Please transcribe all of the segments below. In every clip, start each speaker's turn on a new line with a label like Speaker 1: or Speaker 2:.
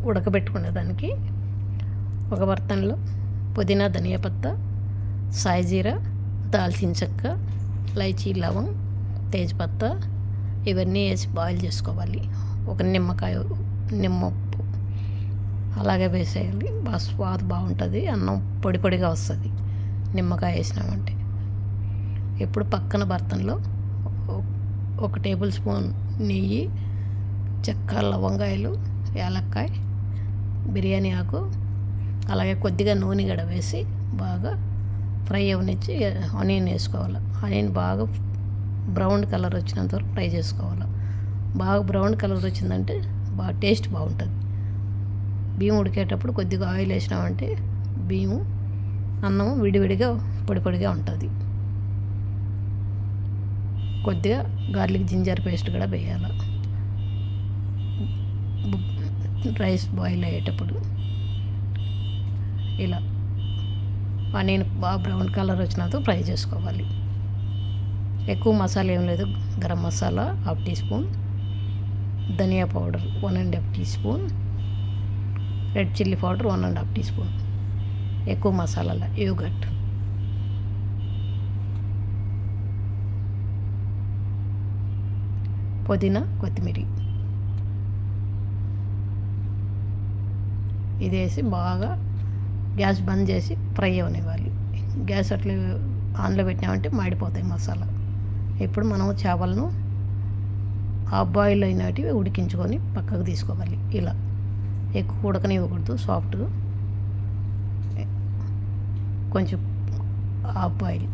Speaker 1: ఉడకబెట్టుకునేదానికి ఒక బర్తన్లో పుదీనా, ధనియా పత్తా, సాయిజీరా, దాల్చిన చెక్క, ఇలైచీ, లవంగ్, తేజ్పత్తా ఇవన్నీ వేసి బాయిల్ చేసుకోవాలి. ఒక నిమ్మప్పు అలాగే వేసేయాలి. బాగా స్వాద్ బాగుంటుంది. అన్నం పొడి పొడిగా వస్తుంది నిమ్మకాయ వేసినామంటే. ఇప్పుడు పక్కన బర్తన్లో 1 టేబుల్ స్పూన్ నెయ్యి, చెక్క, లవంగాయలు, యాలక్కాయ, బిర్యానీ ఆకు, అలాగే కొద్దిగా నూనె గడ వేసి బాగా ఫ్రై అవనిచ్చి ఆనియన్ వేసుకోవాలి. ఆనియన్ బాగా బ్రౌన్ కలర్ వచ్చినంత వరకు ఫ్రై చేసుకోవాలి. బాగా బ్రౌన్ కలర్ వచ్చిందంటే బాగా టేస్ట్ బాగుంటుంది. బియ్యం ఉడికేటప్పుడు కొద్దిగా ఆయిల్ వేసినామంటే బియ్యం అన్నం విడివిడిగా పొడి పొడిగా ఉంటుంది. కొద్దిగా గార్లిక్, జింజర్ పేస్ట్ కూడా వేయాలి రైస్ బాయిల్ అయ్యేటప్పుడు. ఇలా ఆనియన్ బాగా బ్రౌన్ కలర్ వచ్చినంత ఫ్రై చేసుకోవాలి. ఎక్కువ మసాలా ఏం లేదు. గరం మసాలా 1/2 టీ స్పూన్, ధనియా powder 1.5 teaspoon, red chilli powder 1.5 teaspoon. ఎక్కువ మసాలాల యోగర్ట్, పుదీనా, కొత్తిమీర ఇది వేసి బాగా గ్యాస్ బంద్ చేసి ఫ్రై అవనివ్వాలి. గ్యాస్ అట్లా ఆన్లో పెట్టినామంటే మాడిపోతాయి మసాలా. ఇప్పుడు మనం చేపలను బాయిల్ అయినవి ఉడికించుకొని పక్కకు తీసుకోవాలి. ఇలా ఎక్కువ ఉడకనివ్వకూడదు. సాఫ్ట్గా కొంచెం బాయిల్.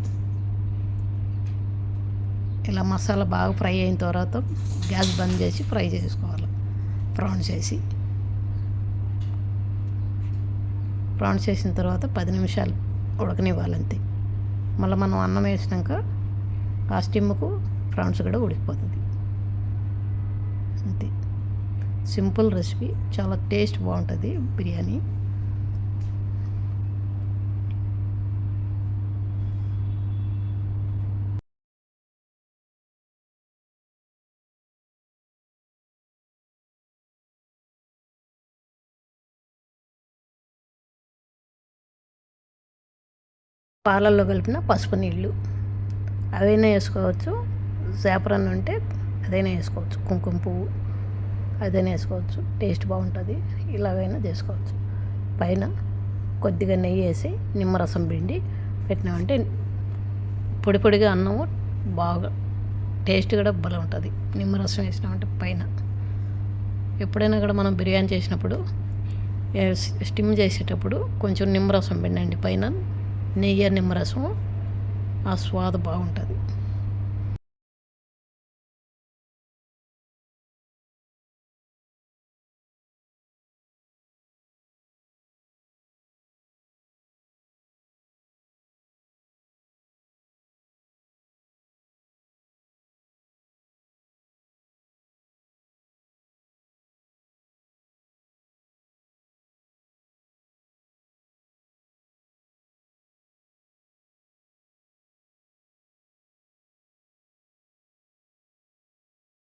Speaker 1: ఇలా మసాలా బాగా ఫ్రై అయిన తర్వాత గ్యాస్ బంద్ చేసి ఫ్రై చేసుకోవాలి. ప్రాన్స్ చేసిన తర్వాత 10 నిమిషాలు ఉడకనివ్వాలంతే. మళ్ళీ మనం అన్నం వేసినాక ఆ స్టిమ్కు ప్రాన్స్ కూడా ఉడికిపోతుంది. అంతే, సింపుల్ రెసిపీ, చాలా టేస్ట్ బాగుంటుంది బిర్యానీ. పాలల్లో కలిపిన పసుపు నీళ్ళు అవైనా వేసుకోవచ్చు. జాఫ్రాన్ ఉంటే అదైనా వేసుకోవచ్చు. కుంకుమ పువ్వు అదైనా వేసుకోవచ్చు. టేస్ట్ బాగుంటుంది. ఇలాగైనా చేసుకోవచ్చు. పైన కొద్దిగా నెయ్యి వేసి నిమ్మరసం పిండి పెట్టినామంటే పొడి పొడిగా అన్నము బాగా టేస్ట్ కూడా భలే ఉంటుంది. నిమ్మరసం వేసినామంటే పైన. ఎప్పుడైనా కూడా మనం బిర్యానీ చేసినప్పుడు స్టిమ్ చేసేటప్పుడు కొంచెం నిమ్మరసం పిండండి పైన. నెయ్యి, నిమ్మరసం ఆ స్వాద బాగుంటుంది.